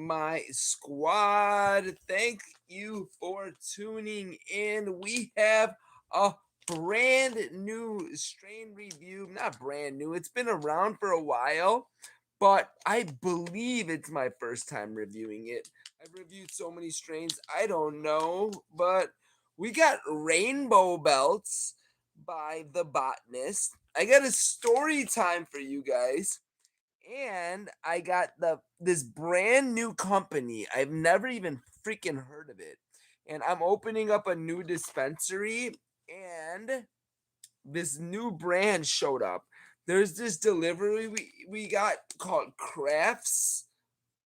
my squad? Thank you for tuning in. We have a brand new strain review. Not brand new, it's been around for a while, but I believe it's my first time reviewing it. I've reviewed so many strains, I don't know, but we got Rainbow Belts by The Botanist. I got a story time for you guys, and I got this brand new company. I've never even freaking heard of it. And I'm opening up a new dispensary, and this new brand showed up. There's this delivery we got called Crafts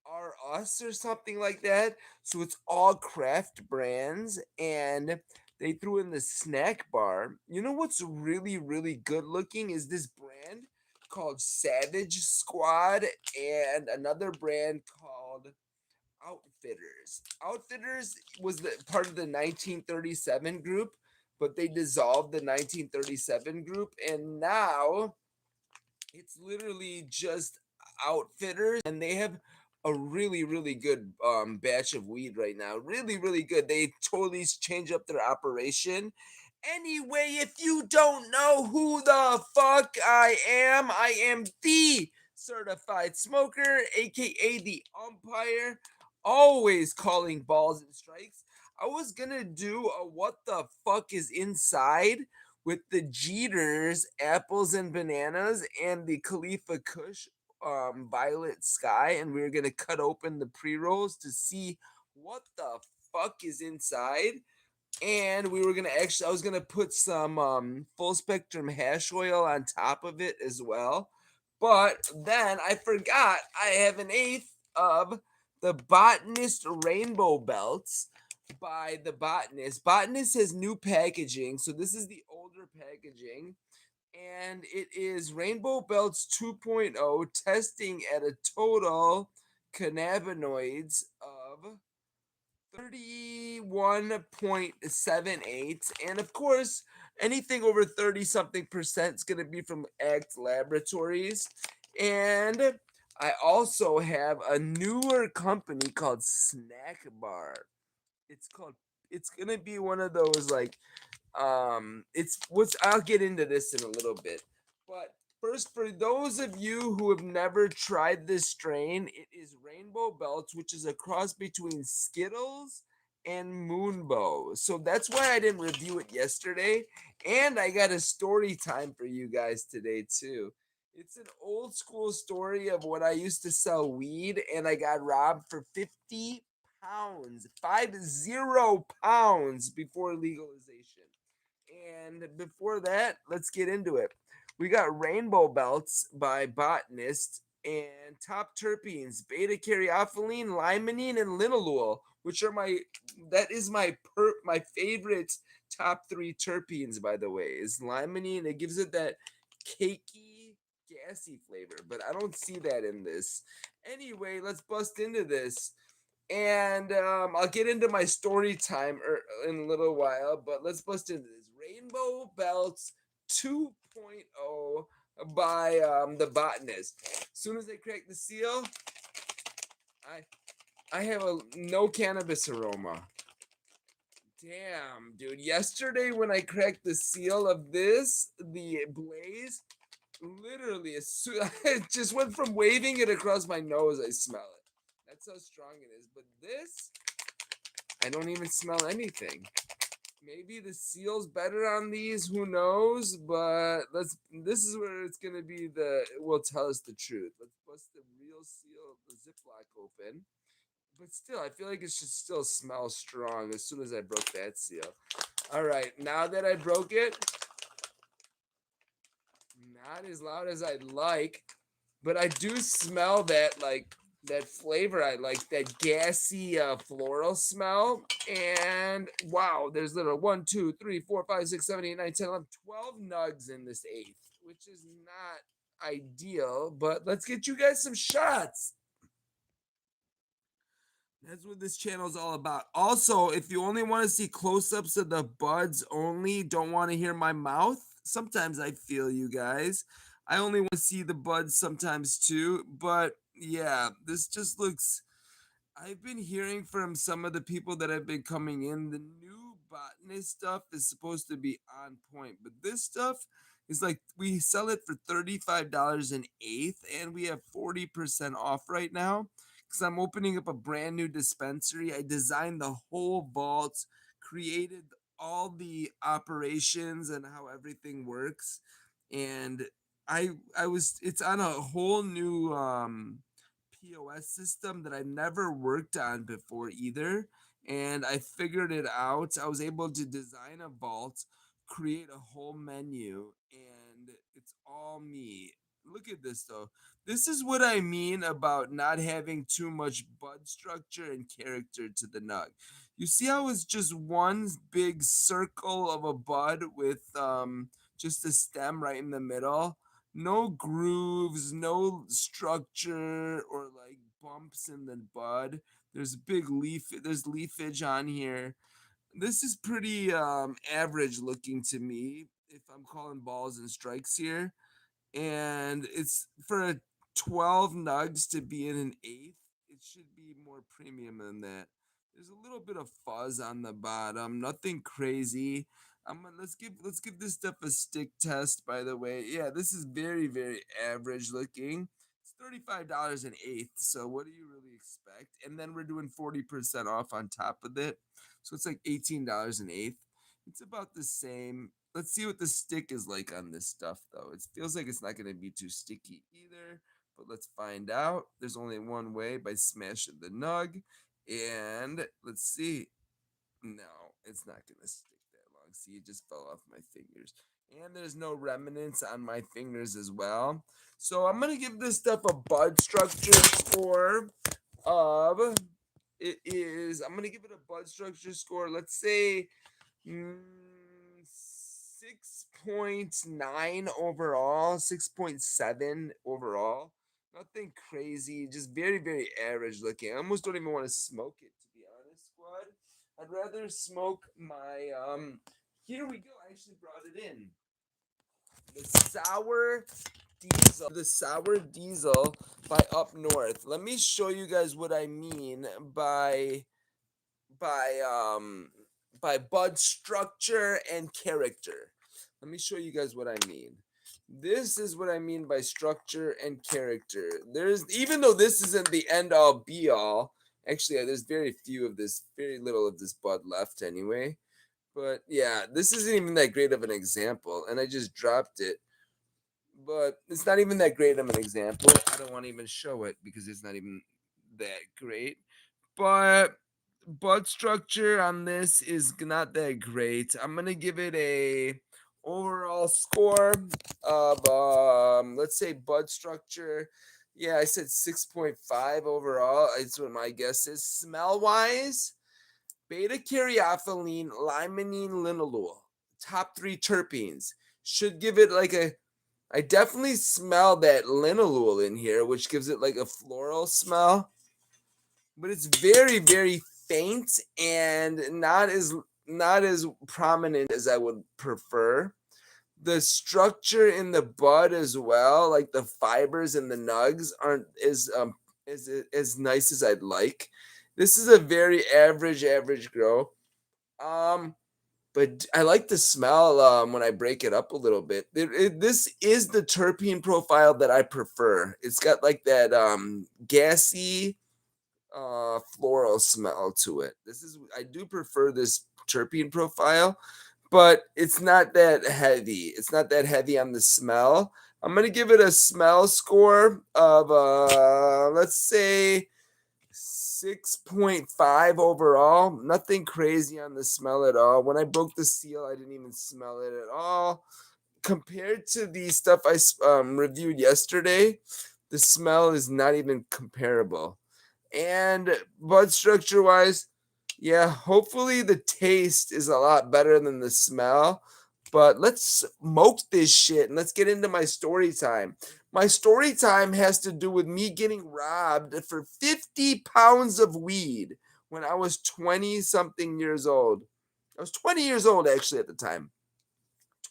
R Us or something like that. So it's all craft brands, and they threw in the snack bar. You know what's really, really good looking is this brand called Savage Squad and another brand called Outfitters. Outfitters was the part of the 1937 group, but they dissolved the 1937 group, and now it's literally just Outfitters, and they have a really, really good batch of weed right now. Really, really good. They totally changed up their operation. Anyway, if you don't know who the fuck I am the certified smoker, aka the umpire, always calling balls and strikes. I was gonna do a what the fuck is inside with the Jeters, apples and bananas, and the Khalifa Kush violet sky, and we were gonna cut open the pre-rolls to see what the fuck is inside. And we were gonna actually, I was gonna put some full spectrum hash oil on top of it as well. But then I forgot I have an eighth of the Botanist Rainbow Belts by the Botanist. Botanist has new packaging, so this is the older packaging, and it is Rainbow Belts 2.0, testing at a total cannabinoids of 31.78. And of course, anything over 30 something percent is going to be from Act Laboratories. And I also have a newer company called Snack Bar. It's called, it's going to be one of those like it's what's, I'll get into this in a little bit. But first, for those of you who have never tried this strain, it is Rainbow Belts, which is a cross between Skittles and Moonbow. So that's why I didn't review it yesterday. And I got a story time for you guys today, too. It's an old school story of when I used to sell weed and I got robbed for 50 pounds, 50 pounds before legalization. And before that, let's get into it. We got Rainbow Belts by Botanist and top terpenes, beta caryophyllene, limonene, and linalool, which are that is my favorite top three terpenes, by the way, is limonene. It gives it that cakey, gassy flavor, but I don't see that in this. Anyway, let's bust into this. And I'll get into my story time in a little while, but let's bust into this. Rainbow Belts 2.0 by the Botanist. As soon as I crack the seal, I I have a no cannabis aroma. Damn, dude. Yesterday when I cracked the seal of this, the Blaze, literally, it just went from waving it across my nose, I smell it. That's how strong it is. But this, I don't even smell anything. Maybe the seal's better on these, who knows? But this is where it's gonna be it will tell us the truth. Let's bust the real seal of the Ziploc open. But still, I feel like it should still smell strong as soon as I broke that seal. Alright, now that I broke it, not as loud as I'd like, but I do smell that, like, that flavor. I like that gassy floral smell. And wow, there's little 1, 2, 3, 4, 5, 6, 7, 8, 9, 10, 11, 12 nugs in this eighth, which is not ideal, but let's get you guys some shots. That's what this channel is all about. Also, if you only want to see close-ups of the buds only, don't want to hear my mouth, sometimes I feel you guys. I only want to see the buds sometimes too, but yeah, this just looks, I've been hearing from some of the people that have been coming in, the new botanist stuff is supposed to be on point, but this stuff is like we sell it for $35 an eighth, and we have 40% off right now because I'm opening up a brand new dispensary. I designed the whole vault, created all the operations and how everything works, and I was it's on a whole new POS system that I never worked on before either. And I figured it out. I was able to design a vault, create a whole menu, and it's all me. Look at this though. This is what I mean about not having too much bud structure and character to the nug. You see how it's just one big circle of a bud with just a stem right in the middle? No grooves, no structure or like bumps in the bud. There's big there's leafage on here. This is pretty average looking to me if I'm calling balls and strikes here, and it's for a 12 nugs to be in an eighth, it should be more premium than that. There's a little bit of fuzz on the bottom, nothing crazy. Let's give this stuff a stick test, by the way. Yeah, this is very average looking. It's $35 an eighth, so what do you really expect? And then we're doing 40% off on top of it, so it's like $18 an eighth. It's about the same. Let's see what the stick is like on this stuff, though. It feels like it's not going to be too sticky either, but let's find out. There's only one way, by smashing the nug. And let's see. No, it's not going to stick that long. See, it just fell off my fingers. And there's no remnants on my fingers as well. So I'm going to give this stuff a bud structure score of. I'm going to give it a bud structure score. Let's say 6.9 overall, 6.7 overall. Nothing crazy, just very average looking. I almost don't even want to smoke it, to be honest, squad. I'd rather smoke my here we go. I actually brought it in. The sour diesel by Up North. Let me show you guys what I mean by um by bud structure and character. Let me show you guys what I mean. This is what I mean by structure and character. There's even though this isn't the end all be all. Actually, there's very little of this bud left anyway. But yeah, this isn't even that great of an example, and I just dropped it. But it's not even that great of an example. I don't want to even show it because it's not even that great. But bud structure on this is not that great. I'm gonna give it a overall score of let's say bud structure. Yeah, I said 6.5 overall. It's what my guess is. Smell wise, beta caryophyllene, limonene, linalool, top three terpenes. Should give it like a. I definitely smell that linalool in here, which gives it like a floral smell, but it's very faint and not as prominent as I would prefer. The structure in the bud as well, like the fibers and the nugs, aren't as nice as I'd like. This is a very average grow. Um, but I like the smell when I break it up a little bit. This is the terpene profile that I prefer. It's got like that gassy floral smell to it. I do prefer this terpene profile, but it's not that heavy. It's not that heavy on the smell. I'm gonna give it a smell score of let's say 6.5 overall. Nothing crazy on the smell at all. When I broke the seal, I didn't even smell it at all. Compared to the stuff I reviewed yesterday, the smell is not even comparable. And bud structure wise, yeah, hopefully the taste is a lot better than the smell. But let's smoke this shit and let's get into my story time. My story time has to do with me getting robbed for 50 pounds of weed when I was 20 something years old. I was 20 years old actually at the time.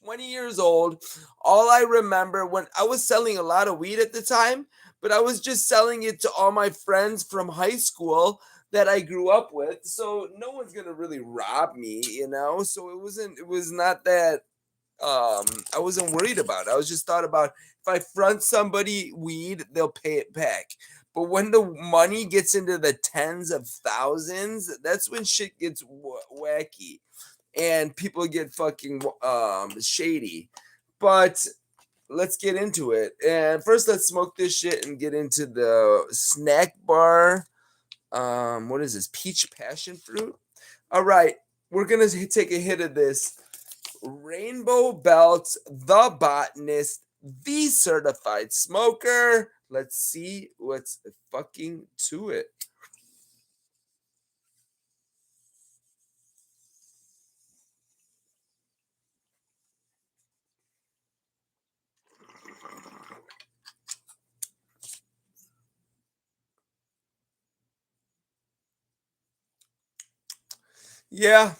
20 years old. All I remember when I was selling a lot of weed at the time, but I was just selling it to all my friends from high school that I grew up with. So no one's gonna really rob me, So it was not that I wasn't worried about it. I was just thought about if I front somebody weed, they'll pay it back. But when the money gets into the tens of thousands, that's when shit gets wacky and people get fucking shady. But let's get into it. And first, let's smoke this shit and get into the snack bar. What is this? Peach passion fruit. All right, we're gonna take a hit of this. Rainbow Belt, the botanist, the certified smoker. Let's see what's fucking to it. Yeah,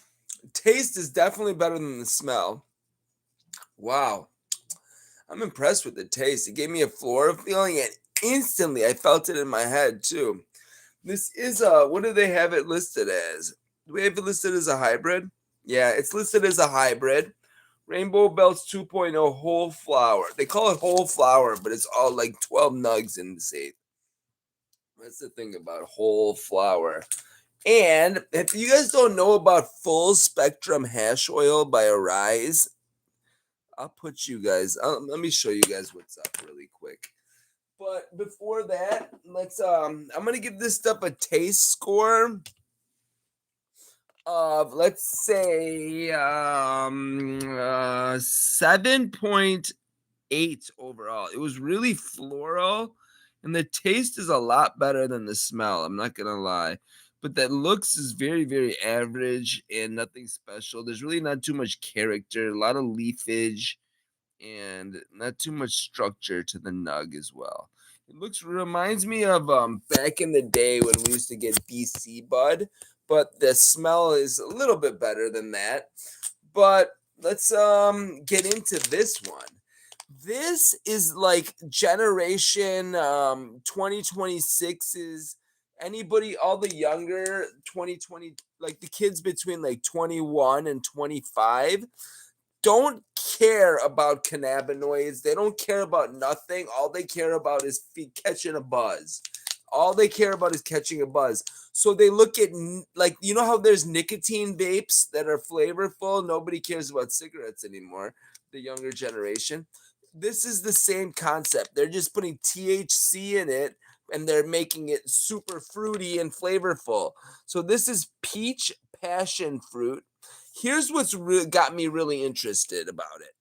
taste is definitely better than the smell. Wow, I'm impressed with the taste. It gave me a floral feeling, and instantly I felt it in my head too. This is what do they have it listed as? Do we have it listed as a hybrid? Yeah, it's listed as a hybrid. Rainbow Belts 2.0 whole flower. They call it whole flower, but it's all like 12 nugs in the safe. That's the thing about whole flower. And if you guys don't know about full spectrum hash oil by Arise, I'll put you guys. Let me show you guys what's up really quick. But before that, let's. I'm gonna give this stuff a taste score of, let's say, 7.8 overall. It was really floral, and the taste is a lot better than the smell. I'm not gonna lie, but that looks is very, very average and nothing special. There's really not too much character, a lot of leafage, and not too much structure to the nug as well. It looks reminds me of back in the day when we used to get BC bud, but the smell is a little bit better than that. But let's get into this one. This is like generation 2026's anybody all the younger 2020, like the kids between like 21 and 25 don't care about cannabinoids. They don't care about nothing. All they care about is catching a buzz. All they care about is catching a buzz. So they look at like how there's nicotine vapes that are flavorful. Nobody cares about cigarettes anymore. The younger generation. This is the same concept. They're just putting THC in it and they're making it super fruity and flavorful. So this is peach passion fruit. Here's what's got me really interested about it.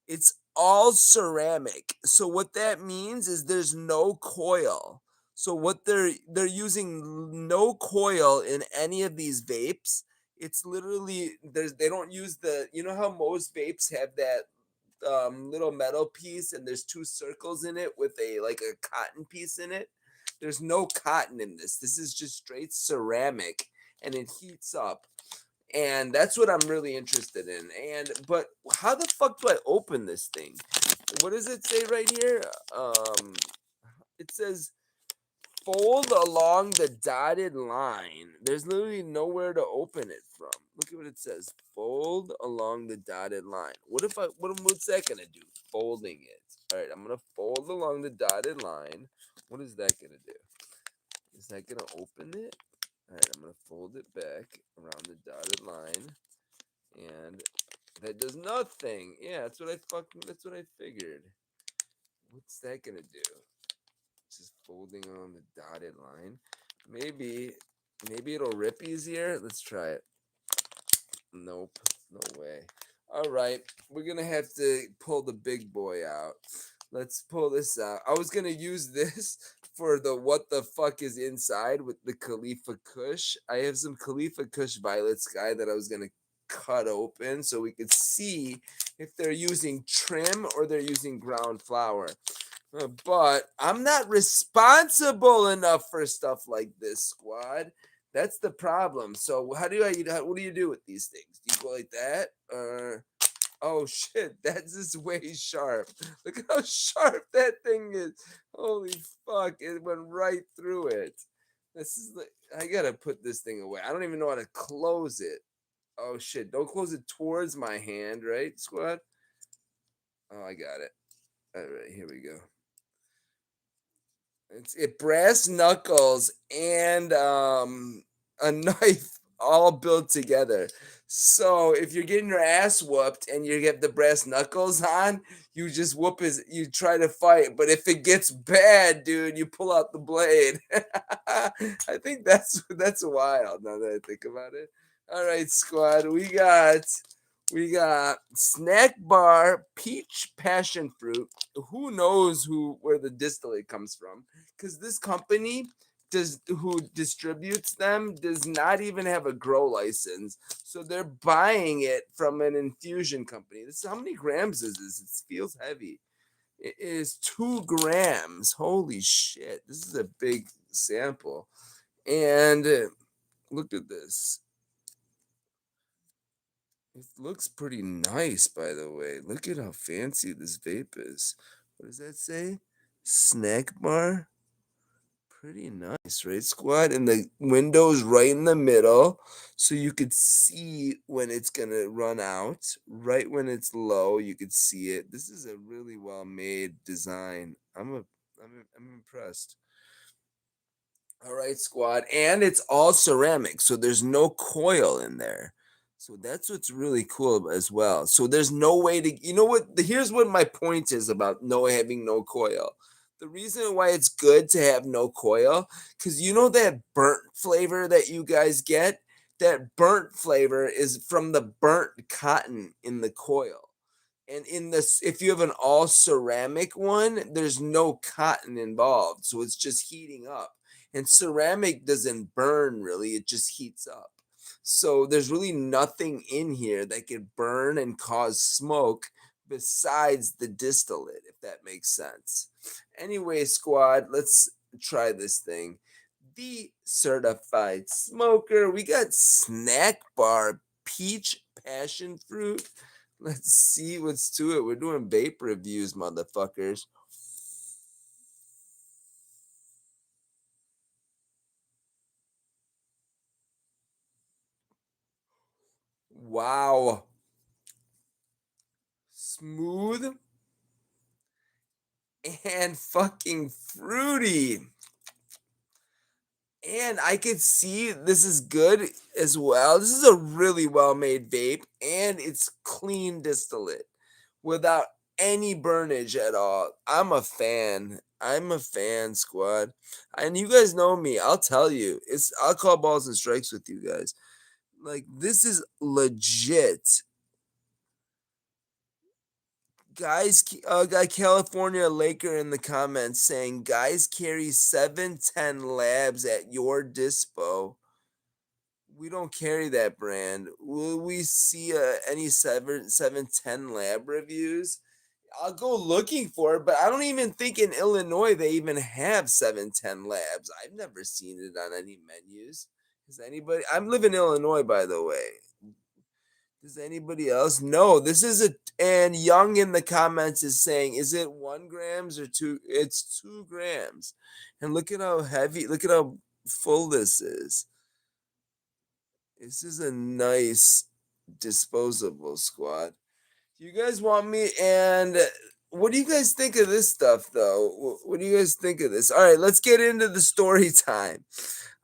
It's all ceramic. So what that means is there's no coil. So what they're using no coil in any of these vapes. It's literally they don't use how most vapes have that little metal piece and there's two circles in it with a like a cotton piece in it. There's no cotton in this. This is just straight ceramic and it heats up. And that's what I'm really interested in. But how the fuck do I open this thing? What does it say right here? It says fold along the dotted line. There's literally nowhere to open it from. Look at what it says. Fold along the dotted line. What's that gonna do? Folding it. All right, I'm gonna fold along the dotted line. What is that gonna do? Is that gonna open it? All right, I'm gonna fold it back around the dotted line, and that does nothing. Yeah, that's what I figured. What's that gonna do? Just folding on the dotted line. Maybe, maybe it'll rip easier. Let's try it. Nope, no way. All right, we're gonna have to pull the big boy out. Let's pull this out. I was gonna use this for the what the fuck is inside with the Khalifa Kush. I have some Khalifa Kush Violet Sky that I was gonna cut open so we could see if they're using trim or they're using ground flour. But I'm not responsible enough for stuff like this, squad. That's the problem. So what do you do with these things? Do you go like that, or Oh shit, that's just way sharp. Look at how sharp that thing is. Holy fuck, it went right through it. This is like, I gotta put this thing away. I don't even know how to close it. Oh shit, don't close it towards my hand, right, squad? Oh, I got it. All right, here we go. It brass knuckles and a knife all built together. So if you're getting your ass whooped and you get the brass knuckles on, you just whoop his. You try to fight, but if it gets bad, dude, you pull out the blade. I think that's wild. Now that I think about it. All right, squad, we got snack bar peach passion fruit. Who knows where the distillate comes from? Because this company does who distributes them does not even have a grow license, so they're buying it from an infusion company. This how many grams is this? It feels heavy. It is 2 grams. Holy shit! This is a big sample, and look at this. It looks pretty nice, by the way. Look at how fancy this vape is. What does that say? Snack bar? Pretty nice, right, squad? And the window's right in the middle, so you could see when it's gonna run out. Right when it's low, you could see it. This is a really well made design. I'm impressed. All right, squad. And it's all ceramic, so there's no coil in there. So that's what's really cool as well. So there's no way to, you know what? Here's what my point is about no having no coil. The reason why it's good to have no coil, because you know that burnt flavor that you guys get? That burnt flavor is from the burnt cotton in the coil. And in this, if you have an all ceramic one, there's no cotton involved. So it's just heating up. And ceramic doesn't burn really, it just heats up. So there's really nothing in here that could burn and cause smoke besides the distillate, if that makes sense. Anyway, squad, let's try this thing. The certified smoker. We got snack bar peach passion fruit. Let's see what's to it. We're doing vape reviews, motherfuckers. Wow. Smooth and fucking fruity. And I could see this is good as well. This is a really well made vape and it's clean distillate without any burnage at all. I'm a fan. I'm a fan, squad. And you guys know me. I'll tell you. I'll call balls and strikes with you guys. Like this is legit. Guys, got California Laker in the comments saying guys carry 710 labs at your dispo. We don't carry that brand. Will we see any 710 lab reviews? I'll go looking for it, but I don't even think in Illinois they even have 710 labs. I've never seen it on any menus. Is anybody? I'm living in Illinois, by the way. Does anybody else? No, this is a and Young in the comments is saying, is it 1 grams or two? It's 2 grams. And look at how heavy, look at how full this is. This is a nice disposable, squad. You guys want me and what do you guys think of this stuff though? What do you guys think of this? All right, let's get into the story time.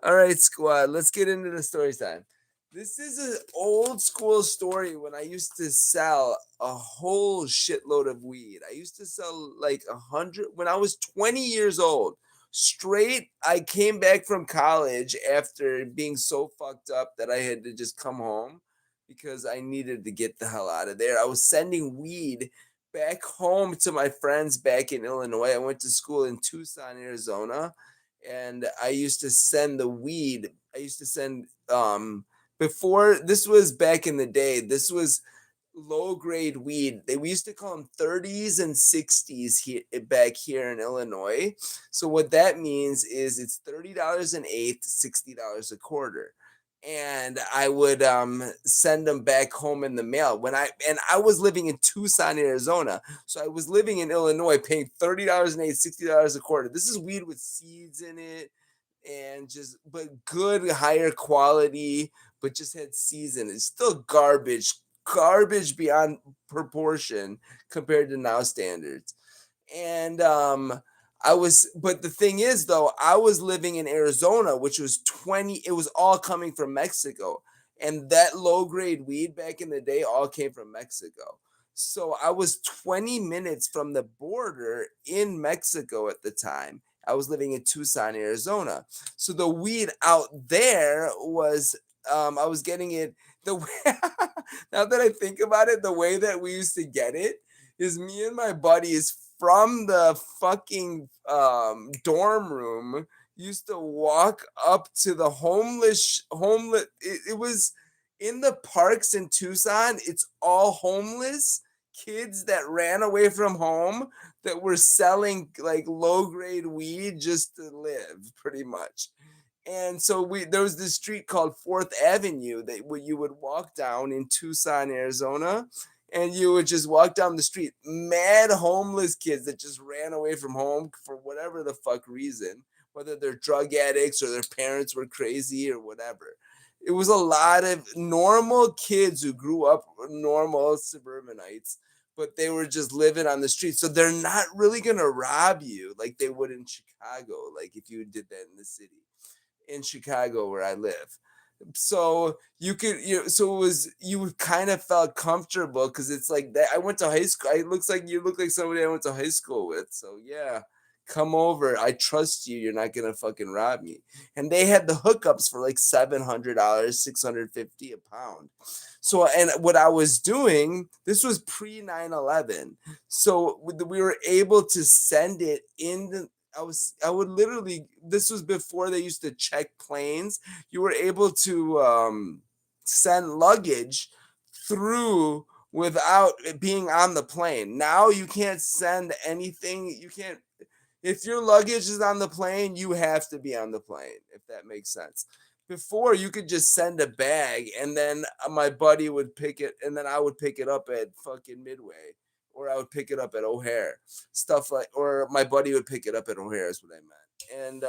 All right, squad, let's get into the story time. This is an old school story when I used to sell a whole shitload of weed. I used to sell like 100 when I was 20 years old. Straight, I came back from college after being so fucked up that I had to just come home because I needed to get the hell out of there. I was sending weed back home to my friends back in Illinois. I went to school in Tucson, Arizona, and I used to send the weed. I used to send before this was back in the day. This was low grade weed. We used to call them 30s and 60s here back here in Illinois. So what that means is it's $30 an eighth, $60 a quarter. and I would send them back home in the mail. I was living in Tucson, Arizona, so I was living in Illinois, paying $30 an eighth, $60 a quarter. This is weed with seeds in it, and just but good, higher quality, but just had seeds in it. It's still garbage beyond proportion compared to now standards. And but the thing is though, I was living in Arizona, which was 20, it was all coming from Mexico. And that low grade weed back in the day all came from Mexico. So I was 20 minutes from the border in Mexico at the time. I was living in Tucson, Arizona. So the weed out there was I was getting it the way now that I think about it, the way that we used to get it is me and my buddies from the fucking dorm room used to walk up to the homeless it was in the parks in Tucson. It's all homeless kids that ran away from home that were selling like low grade weed just to live pretty much. And so there was this street called Fourth Avenue that you would walk down in Tucson, Arizona, and you would just walk down the street. Mad homeless kids that just ran away from home for whatever the fuck reason, whether they're drug addicts or their parents were crazy or whatever. It was a lot of normal kids who grew up normal suburbanites, but they were just living on the street. So they're not really gonna rob you like they would in Chicago, like if you did that in the city in Chicago where I live. So so it was, you kind of felt comfortable because it's like that. I went to high school. It looks like you look like somebody I went to high school with. So yeah, come over. I trust you. You're not gonna fucking rob me. And they had the hookups for like $700, 650 a pound. So, and what I was doing, this was pre 9/11. So we were able to send it in I would literally, this was before they used to check planes. You were able to send luggage through without it being on the plane. Now you can't send anything. You can't, if your luggage is on the plane, you have to be on the plane, if that makes sense. Before, you could just send a bag and then my buddy would pick it and then I would pick it up at fucking Midway, or I would pick it up at O'Hare. Stuff like, or my buddy would pick it up at O'Hare is what I meant.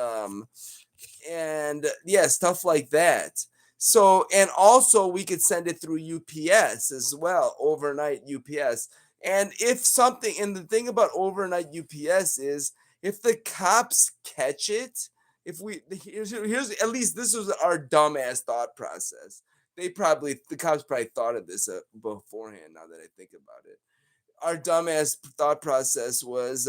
And yeah, stuff like that. So, and also we could send it through UPS as well, overnight UPS. And if something, and the thing about overnight UPS is if the cops catch it, if we, here's at least this was our dumbass thought process. The cops probably thought of this beforehand now that I think about it. Our dumbass thought process was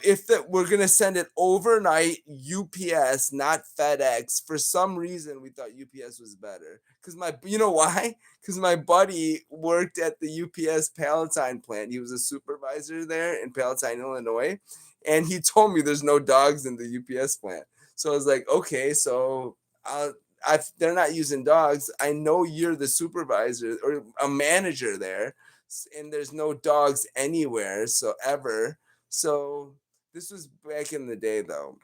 if that we're gonna send it overnight UPS, not FedEx. For some reason we thought UPS was better because you know why, because my buddy worked at the UPS Palatine plant. He was a supervisor there in Palatine, Illinois, and he told me there's no dogs in the UPS plant. So I was like, okay, so they're not using dogs. I know you're the supervisor or a manager there, and there's no dogs anywhere, so ever. So this was back in the day though.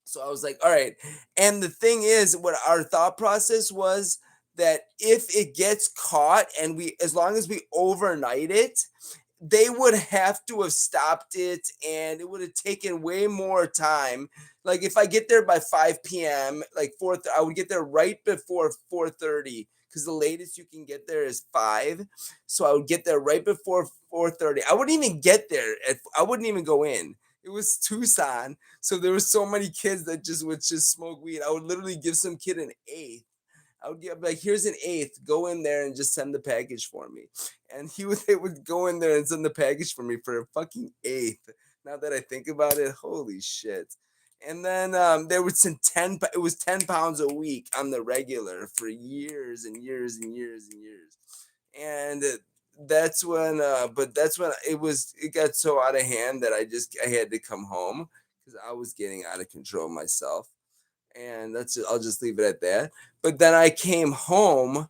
So I was like, all right. And the thing is, what our thought process was, that if it gets caught and as long as we overnight it, they would have to have stopped it and it would have taken way more time. Like if I get there by 5 p.m., like I would get there right before 4:30 because the latest you can get there is 5. So I would get there right before 4:30. I wouldn't even get there. I wouldn't even go in. It was Tucson. So there were so many kids that just would just smoke weed. I would literally give some kid an eighth. I would give like, here's an eighth. Go in there and just send the package for me. And they would go in there and send the package for me for a fucking eighth. Now that I think about it, holy shit. And then there was it was 10 pounds a week on the regular for years and years and years and years. And that's when it got so out of hand that I had to come home because I was getting out of control myself. And I'll just leave it at that. But then I came home,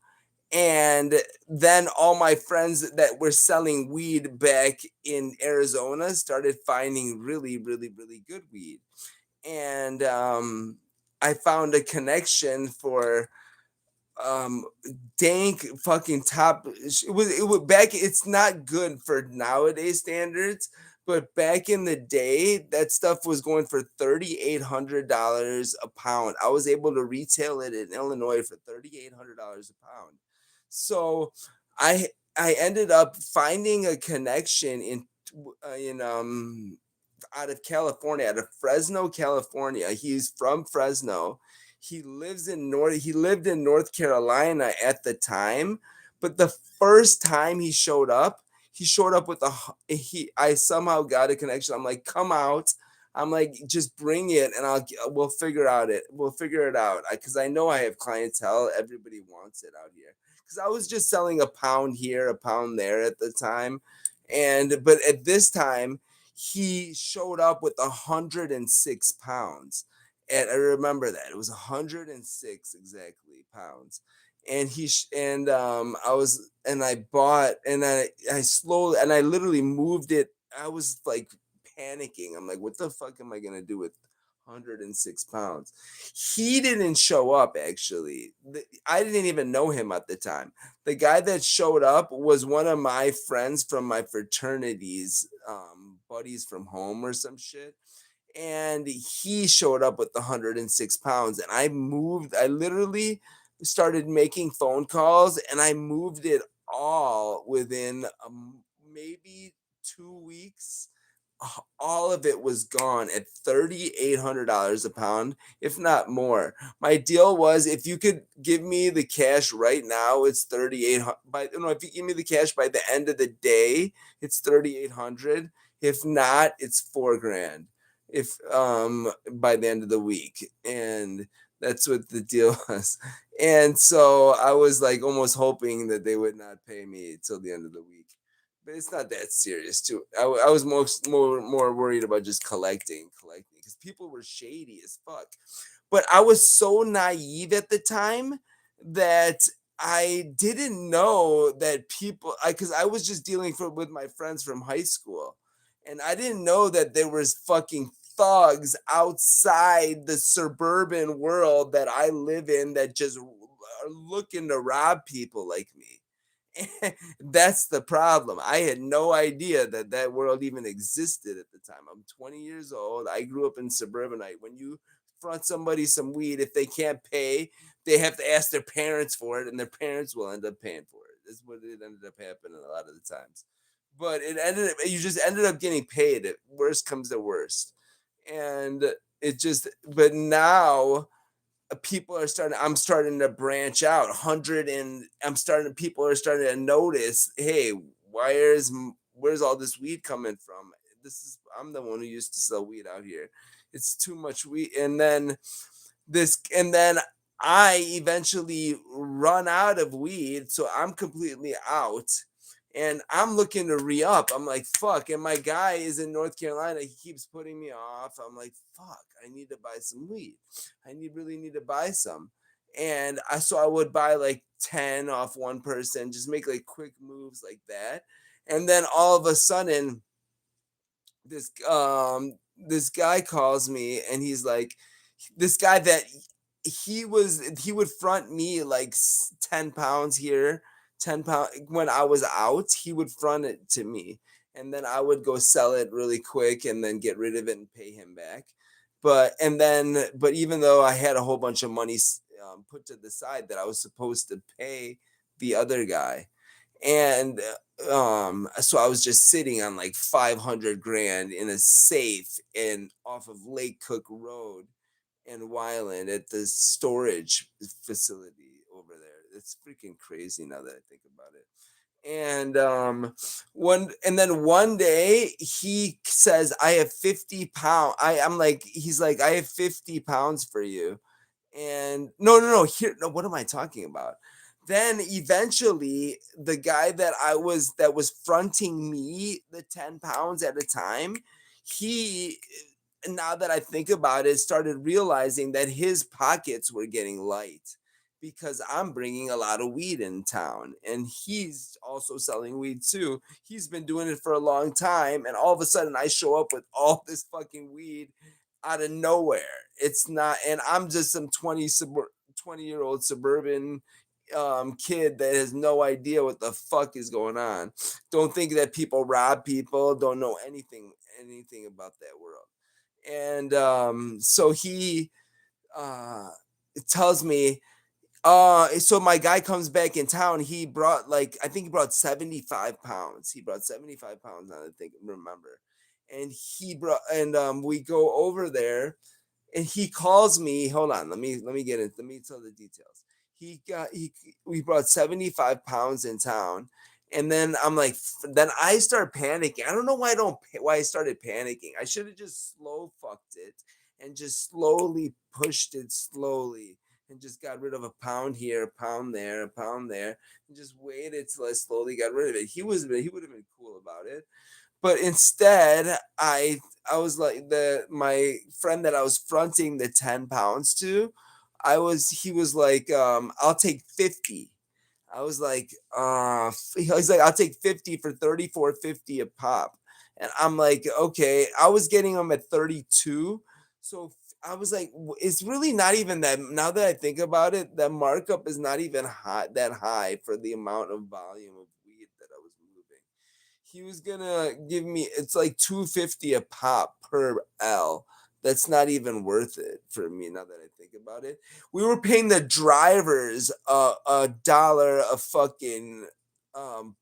and then all my friends that were selling weed back in Arizona started finding really, really, really good weed. And I found a connection for um dank fucking top. It was back, it's not good for nowadays standards, but back in the day that stuff was going for $3,800 a pound. I was able to retail it in Illinois for $3,800 a pound. So i I ended up finding a connection in out of California, out of Fresno, California. He's from Fresno. He lived in North Carolina at the time, but the first time he showed up with he I somehow got a connection. I'm like, "Come out." I'm like, "Just bring it and we'll figure out it. We'll figure it out." Cuz I know I have clientele. Everybody wants it out here. Cuz I was just selling a pound here, a pound there at the time. But at this time he showed up with 106 pounds. And I remember that it was 106 exactly pounds. And I was, and I bought, and I slowly, and I literally moved it. I was like panicking. I'm like, what the fuck am I going to do with 106 pounds? He didn't show up actually. I didn't even know him at the time. The guy that showed up was one of my friends from my fraternities, buddies from home or some shit. And he showed up with the 106 pounds. And I literally started making phone calls and I moved it all within maybe 2 weeks. All of it was gone at $3,800 a pound, if not more. My deal was, if you could give me the cash right now, it's 3,800. By no, if you give me the cash by the end of the day, it's 3,800. If not, it's 4 grand. If by the end of the week, and that's what the deal was. And so I was like almost hoping that they would not pay me till the end of the week, but it's not that serious too. I was more worried about just collecting because people were shady as fuck. But I was so naive at the time that I didn't know that people, because I was just with my friends from high school, and I didn't know that there was fucking thugs outside the suburban world that I live in that just are looking to rob people like me. That's the problem. I had no idea that that world even existed at the time. I'm 20 years old. I grew up in suburbanite. When you front somebody some weed, if they can't pay, they have to ask their parents for it, and their parents will end up paying for it. That's what it ended up happening a lot of the times. But you just ended up getting paid. Worst comes to worst. And but now I'm starting to branch out 100, and people are starting to notice, hey, where's all this weed coming from? I'm the one who used to sell weed out here. It's too much weed. And then I eventually run out of weed, so I'm completely out. And I'm looking to re-up. I'm like, fuck. And my guy is in North Carolina. He keeps putting me off. I'm like, fuck, I need to buy some weed. Really need to buy some. And I would buy like 10 off one person, just make like quick moves like that. And then all of a sudden, this guy calls me, and he's like, this guy that he would front me like 10 pounds here, 10 pound when I was out. He would front it to me, and then I would go sell it really quick and then get rid of it and pay him back. But even though I had a whole bunch of money put to the side that I was supposed to pay the other guy, and so I was just sitting on like 500 grand in a safe in off of Lake Cook Road in Wyland at the storage facility over there. It's freaking crazy now that I think about it. And one day he says, I have 50 pounds. I'm like, he's like, I have 50 pounds for you. And no, here, no, what am I talking about? Then eventually the guy that was fronting me the 10 pounds at a time, he, now that I think about it, started realizing that his pockets were getting light because I'm bringing a lot of weed in town, and he's also selling weed too. He's been doing it for a long time, and all of a sudden I show up with all this fucking weed out of nowhere. It's not, and I'm just some 20-year-old suburban kid that has no idea what the fuck is going on. Don't think that people rob people, don't know anything about that world. And so he uh tells me, so my guy comes back in town. He brought like, I think he brought 75 pounds. He brought 75 pounds, I think, remember. And he brought, and we go over there, and he calls me. Hold on, let me get it. Let me tell the details. He we brought 75 pounds in town, and then I'm like, then I start panicking. I don't know why why I started panicking. I should have just slow fucked it and just slowly pushed it slowly and just got rid of a pound here, a pound there, a pound there, and just waited till I slowly got rid of it. He would have been cool about it, but instead I was like, my friend that I was fronting the 10 pounds to, he was like, I'll take 50. I was like, he was like, I'll take 50 for 34.50 a pop. And I'm like, okay, I was getting them at 32. So I was like, it's really not even that. Now that I think about it, the markup is not even that high for the amount of volume of weed that I was moving. He was gonna give me, it's like 250 a pop per L. That's not even worth it for me now that I think about it. We were paying the drivers a dollar a fucking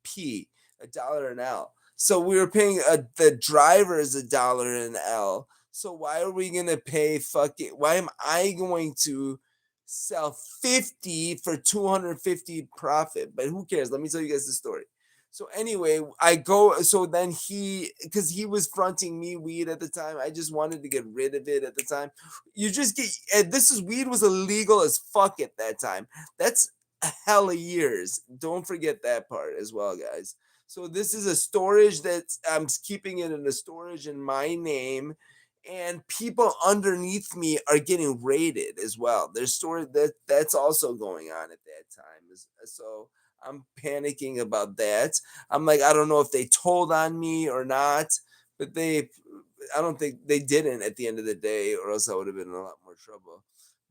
P, a dollar an L. So we were paying the drivers a dollar an L. So why are we gonna pay fucking? Why am I going to sell 50 for 250 profit? But who cares? Let me tell you guys the story. So anyway, I go. So then because he was fronting me weed at the time, I just wanted to get rid of it at the time. You just get, and weed was illegal as fuck at that time. That's a hell of years. Don't forget that part as well, guys. So this is a storage that I'm keeping it in a storage in my name, and people underneath me are getting raided as well. There's story that's also going on at that time. So I'm panicking about that. I'm like, I don't know if they told on me or not, but I don't think they didn't at the end of the day, or else I would have been in a lot more trouble.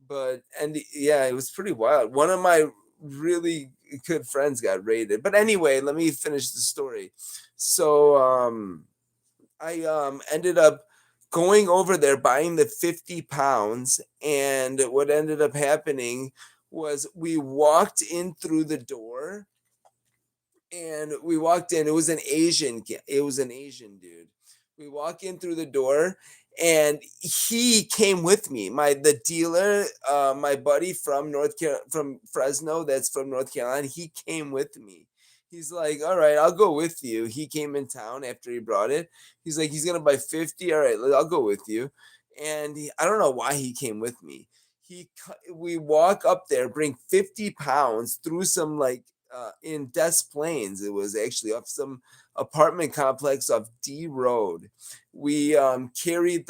But, and yeah, it was pretty wild. One of my really good friends got raided. But anyway, let me finish the story. So, I ended up going over there buying the 50 pounds, and what ended up happening was we walked in through the door, and we walked in. It was an Asian dude. We walk in through the door, and he came with me. The dealer, my buddy from from Fresno, that's from North Carolina, he came with me. He's like, all right, I'll go with you. He came in town after he brought it. He's like, he's gonna buy 50. All right, I'll go with you. And I don't know why he came with me. We walk up there, bring 50 pounds through some like in Des Plaines. It was actually off some apartment complex off D Road. We carried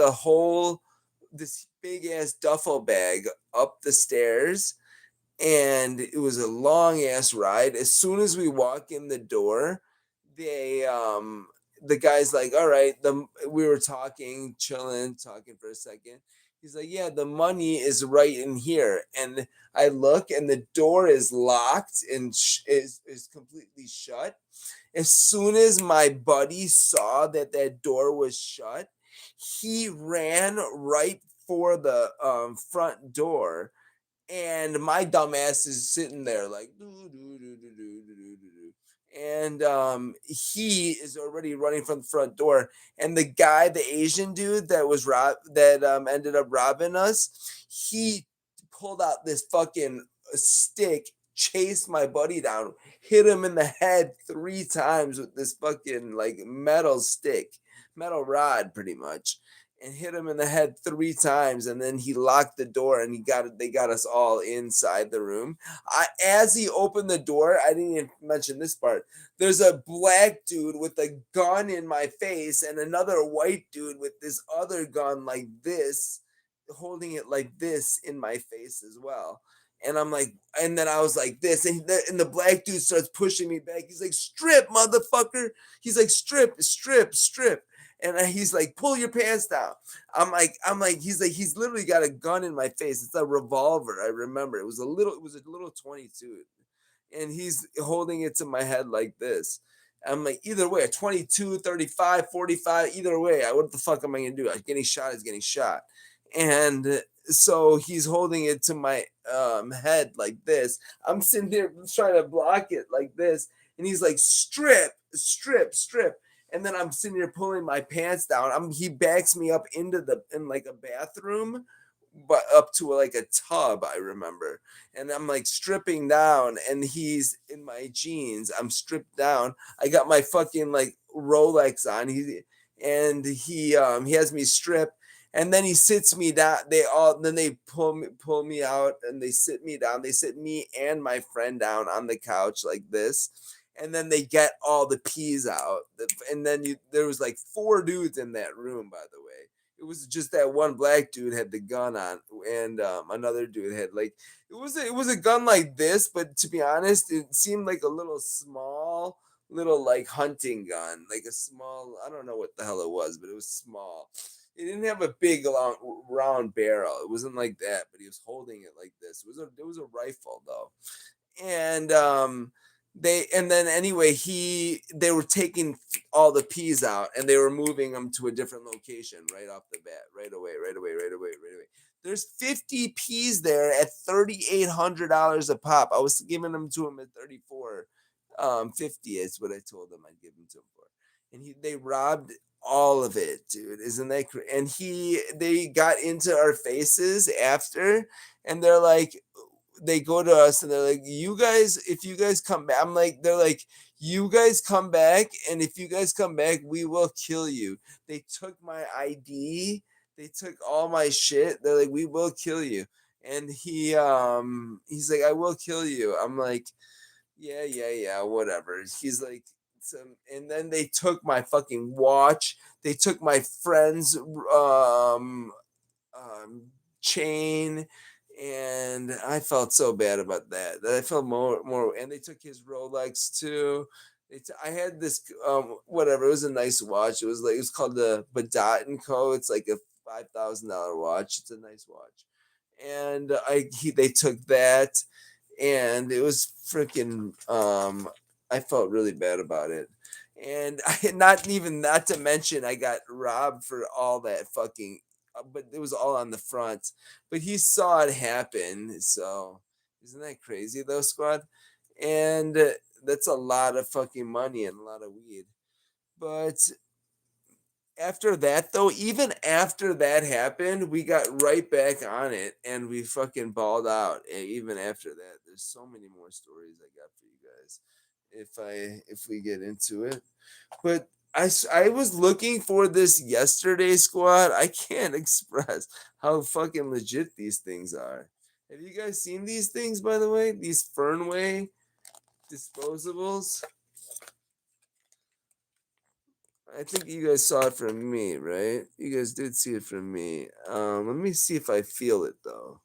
this big ass duffel bag up the stairs, and it was a long ass ride. As soon as we walk in the door, they the guy's like, all right, we were talking for a second. He's like, yeah, the money is right in here. And I look, and the door is locked and is completely shut. As soon as my buddy saw that door was shut, he ran right for the front door, and my dumbass is sitting there like doo, doo, doo, doo, doo, doo, doo, doo. And he is already running from the front door, and the guy, the Asian dude that was ended up robbing us, he pulled out this fucking stick, chased my buddy down, hit him in the head 3 times with this fucking like metal rod pretty much, and hit him in the head 3 times, and then he locked the door, and they got us all inside the room. As he opened the door, I didn't even mention this part. There's a black dude with a gun in my face, and another white dude with this other gun like this, holding it like this in my face as well. And I'm like, and then I was like this, and the black dude starts pushing me back. He's like, strip, motherfucker. He's like, strip, strip, strip. And he's like, pull your pants down. He's literally got a gun in my face. It's a revolver. I remember it was a little 22. and he's holding it to my head like this. I'm like, either way, 22, 35, 45, either way, what the fuck am I gonna do? Getting shot is getting shot. And so he's holding it to my head like this. I'm sitting there trying to block it like this, and he's like, strip, strip, strip. And then I'm sitting here pulling my pants down. He backs me up in like a bathroom, but up to like a tub, I remember. And I'm like stripping down, and he's in my jeans. I'm stripped down. I got my fucking like Rolex on. He has me stripped, and then he sits me down. They pull me out, and they sit me down. They sit me and my friend down on the couch like this, and then they get all the peas out. And then there was like four dudes in that room, by the way. It was just that one black dude had the gun on, and another dude had like it was a gun like this, but to be honest, it seemed like a little small, little like hunting gun, like a small. I don't know what the hell it was, but it was small. It didn't have a big long round barrel. It wasn't like that, but he was holding it like this. It was a rifle though, and then anyway they were taking all the peas out, and they were moving them to a different location right off the bat, right away. There's 50 peas there at $3,800 a pop. I was giving them to him at 34 50 is what I told them I'd give them to him for. And they robbed all of it, dude. Isn't that and they got into our faces after, and they go to us, and they're like, you guys, if you guys come back, they're like, you guys come back, and if you guys come back, we will kill you. They took my ID, they took all my shit. They're like, we will kill you. And he's like, I will kill you. I'm like, yeah, whatever. He's like, and then they took my fucking watch. They took my friend's um, chain, and I felt so bad about that. That I felt more. And they took his Rolex too. I had this whatever. It was a nice watch. It was called the BOTANIST. It's like a $5,000 watch. It's a nice watch. And they took that, and it was freaking. I felt really bad about it. And not to mention I got robbed for all that fucking but it was all on the front. But he saw it happen. So isn't that crazy though, squad? And that's a lot of fucking money and a lot of weed. But after that though, even after that happened, we got right back on it, and we fucking balled out. And even after that, there's so many more stories I got for you guys if we get into it. But I was looking for this yesterday, squad. I can't express how fucking legit these things are. Have you guys seen these things, by the way? These Fernway disposables? I think you guys saw it from me, right? You guys did see it from me. Let me see if I feel it though.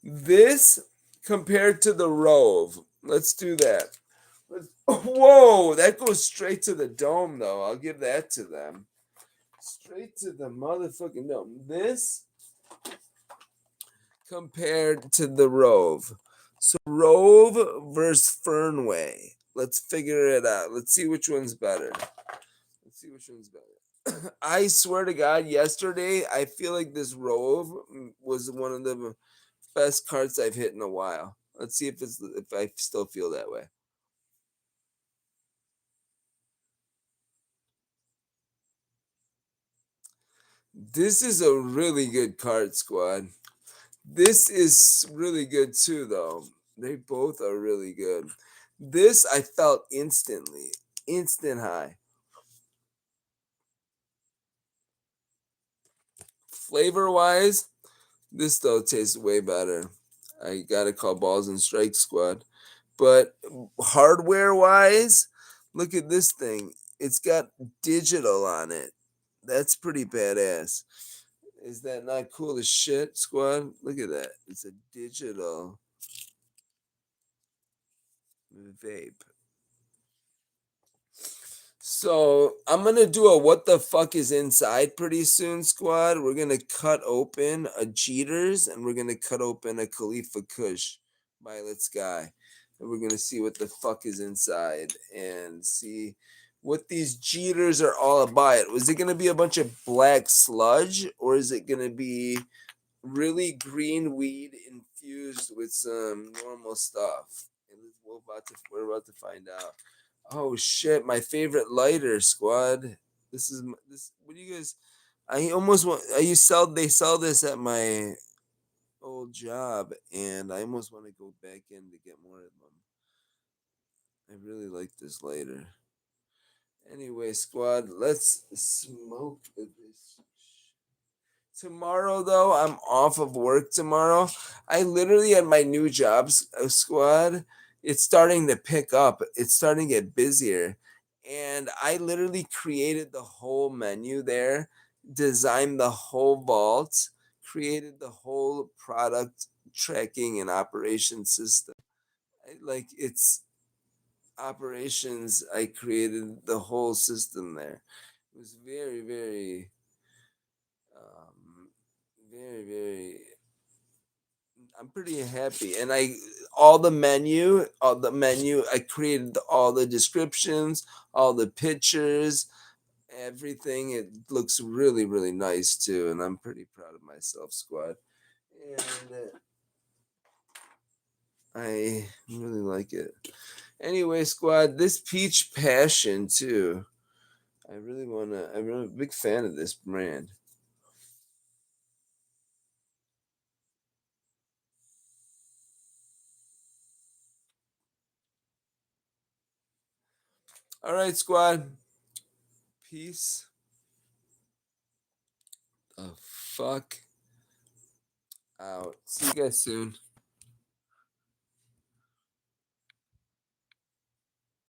This compared to the Rove. Let's do that. Whoa, that goes straight to the dome though. I'll give that to them. Straight to the motherfucking dome. This compared to the Rove. So Rove versus Fernway. Let's figure it out. Let's see which one's better. Let's see which one's better. I swear to God, yesterday I feel like this Rove was one of the best cards I've hit in a while. Let's see if I still feel that way. This is a really good card, squad. This is really good too, though. They both are really good. This I felt instantly, instant high. Flavor wise, this though tastes way better. I gotta call balls and strike squad. But hardware wise, look at this thing. It's got digital on it. That's pretty badass. Is that not cool as shit, squad? Look at that. It's a digital vape. So I'm gonna do a what the fuck is inside pretty soon, squad. We're gonna cut open a Jeters and we're gonna cut open a Khalifa Kush Violet Sky. And we're gonna see what the fuck is inside and see what these Jeters are all about. Was it gonna be a bunch of black sludge or is it gonna be really green weed infused with some normal stuff? And we're about to find out. Oh shit, my favorite lighter, squad. This. What do you guys? I almost want. They sell this at my old job, and I almost want to go back in to get more of them. I really like this lighter. Anyway, squad, let's smoke this. Tomorrow, though, I'm off of work tomorrow. I literally at my new jobs squad, it's starting to pick up. It's starting to get busier. And I literally created the whole menu there, designed the whole vault, created the whole product tracking and operation system. Like it's operations, I created the whole system there. It was very, um, very I'm pretty happy, and all the menu. I created all the descriptions, all the pictures, everything. It looks really, really nice too, and I'm pretty proud of myself, squad. And I really like it. Anyway, squad, this peach passion too. I really wanna. I'm a big fan of this brand. All right, squad. Peace. The fuck out. See you guys soon.